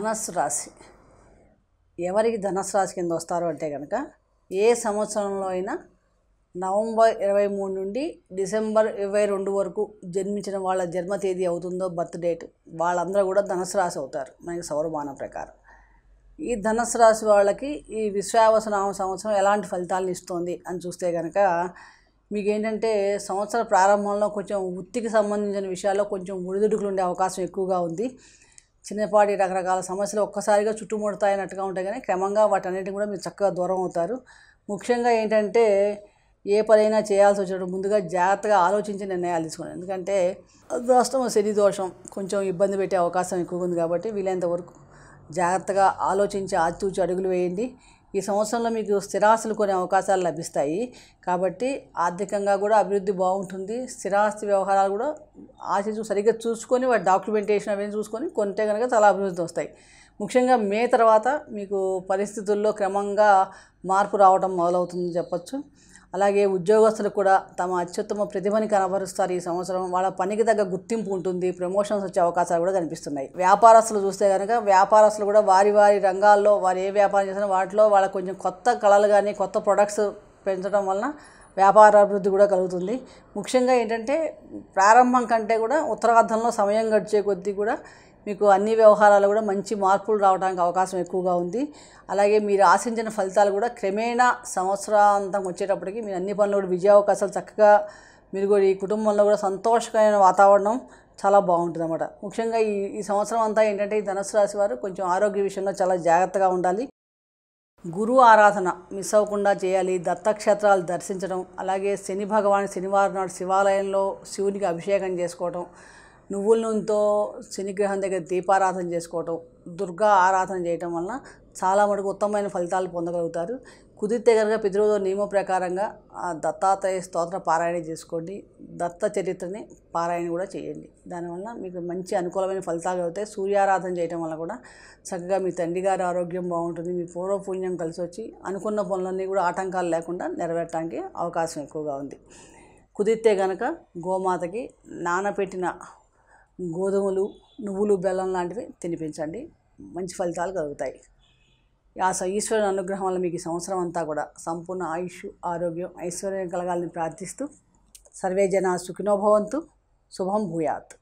ధనస్సు రాశి ఎవరికి ధనస్సు రాశి కింద వస్తారో అంటే కనుక ఏ సంవత్సరంలో అయినా నవంబర్ 23 నుండి డిసెంబర్ 22 వరకు జన్మించిన వాళ్ళ జన్మ తేదీ అవుతుందో బర్త్ డేట్ వాళ్ళందరూ కూడా ధనస్సు రాశి అవుతారు మనకి సౌరమానం ప్రకారం. ఈ ధనస్సు రాశి వాళ్ళకి ఈ విశ్వావసనామ సంవత్సరం ఎలాంటి ఫలితాలను ఇస్తుంది అని చూస్తే కనుక మీకు ఏంటంటే సంవత్సర ప్రారంభంలో కొంచెం వృత్తికి సంబంధించిన విషయాల్లో కొంచెం ఒడిదుడుకులు ఉండే అవకాశం ఎక్కువగా ఉంది. చిన్నపాటి రకరకాల సమస్యలు ఒక్కసారిగా చుట్టుముడతాయన్నట్టుగా ఉంటాయి, కానీ క్రమంగా వాటన్నిటిని కూడా మీరు చక్కగా దూరం అవుతారు. ముఖ్యంగా ఏంటంటే ఏ పనైనా చేయాల్సి వచ్చినప్పుడు ముందుగా జాగ్రత్తగా ఆలోచించి నిర్ణయాలు తీసుకోండి. ఎందుకంటే అర్ధాష్టమ శని దోషం కొంచెం ఇబ్బంది పెట్టే అవకాశం ఎక్కువగా ఉంది కాబట్టి వీలైనంత వరకు జాగ్రత్తగా ఆలోచించి ఆచితూచి అడుగులు వేయండి. ఈ సంవత్సరంలో మీకు స్థిరాస్తులు కొనే అవకాశాలు లభిస్తాయి కాబట్టి ఆర్థికంగా కూడా అభివృద్ధి బాగుంటుంది. స్థిరాస్తి వ్యవహారాలు కూడా సరిగ్గా చూసుకొని వాటి డాక్యుమెంటేషన్ అవన్నీ చూసుకొని కొంటే కనుక చాలా అభివృద్ధి వస్తాయి. ముఖ్యంగా మే తర్వాత మీకు పరిస్థితుల్లో క్రమంగా మార్పు రావడం మొదలవుతుందని చెప్పచ్చు. అలాగే ఉద్యోగస్తులు కూడా తమ అత్యుత్తమ ప్రతిభని కనబరుస్తారు. ఈ సంవత్సరం వాళ్ళ పనికి తగ్గ గుర్తింపు ఉంటుంది. ప్రమోషన్స్ వచ్చే అవకాశాలు కూడా కనిపిస్తున్నాయి. వ్యాపారస్తులు చూస్తే కనుక వ్యాపారస్తులు కూడా వారి వారి రంగాల్లో వారు ఏ వ్యాపారం చేసినా వాటిలో వాళ్ళ కొంచెం కొత్త కళలు కానీ కొత్త ప్రొడక్ట్స్ పెంచడం వలన వ్యాపార అభివృద్ధి కూడా కలుగుతుంది. ముఖ్యంగా ఏంటంటే ప్రారంభం కంటే కూడా ఉత్తరార్ధంలో సమయం గడిచే కొద్దీ కూడా మీకు అన్ని వ్యవహారాలు కూడా మంచి మార్పులు రావడానికి అవకాశం ఎక్కువగా ఉంది. అలాగే మీరు ఆశించిన ఫలితాలు కూడా క్రమేణా సంవత్సరాంతం వచ్చేటప్పటికి మీరు అన్ని పనులు కూడా విజయావకాశాలు చక్కగా మీరు కూడా ఈ కుటుంబంలో కూడా సంతోషకరమైన వాతావరణం చాలా బాగుంటుంది అన్నమాట. ముఖ్యంగా ఈ సంవత్సరం అంతా ఏంటంటే ఈ ధనుసు రాశి వారు కొంచెం ఆరోగ్య విషయంలో చాలా జాగ్రత్తగా ఉండాలి. గురువు ఆరాధన మిస్ అవ్వకుండా చేయాలి. దత్తక్షేత్రాలు దర్శించడం, అలాగే శని భగవాన్ శనివారం నాడు శివాలయంలో శివునికి అభిషేకం చేసుకోవడం, నువ్వుల నూనెతో శనిగ్రహం దగ్గర దీపారాధన చేసుకోవటం, దుర్గా ఆరాధన చేయటం వలన చాలా మటుకు ఉత్తమమైన ఫలితాలు పొందగలుగుతారు. కుదిరితే కనుక ప్రతిరోజు నియమ ప్రకారంగా దత్తాత్రేయ స్తోత్ర పారాయణ చేసుకోండి. దత్త చరిత్రని పారాయణ కూడా చేయండి. దానివల్ల మీకు మంచి అనుకూలమైన ఫలితాలు అవుతాయి. సూర్యారాధన చేయడం వల్ల కూడా చక్కగా మీ తండ్రి గారి ఆరోగ్యం బాగుంటుంది. మీ పూర్వపుణ్యం కలిసి వచ్చి అనుకున్న పనులన్నీ కూడా ఆటంకాలు లేకుండా నెరవేరడానికి అవకాశం ఎక్కువగా ఉంది. కుదిరితే కనుక గోమాతకి నానబెట్టిన గోధుమలు, నువ్వులు, బెల్లం లాంటివి తినిపించండి. మంచి ఫలితాలు కలుగుతాయి. ఈశ్వరుని అనుగ్రహం వల్ల మీకు ఈ సంవత్సరం అంతా కూడా సంపూర్ణ ఆయుష్, ఆరోగ్యం, ఐశ్వర్యం కలగాలని ప్రార్థిస్తూ సర్వే జనా సుఖినో భవంతు. శుభం భూయాత్.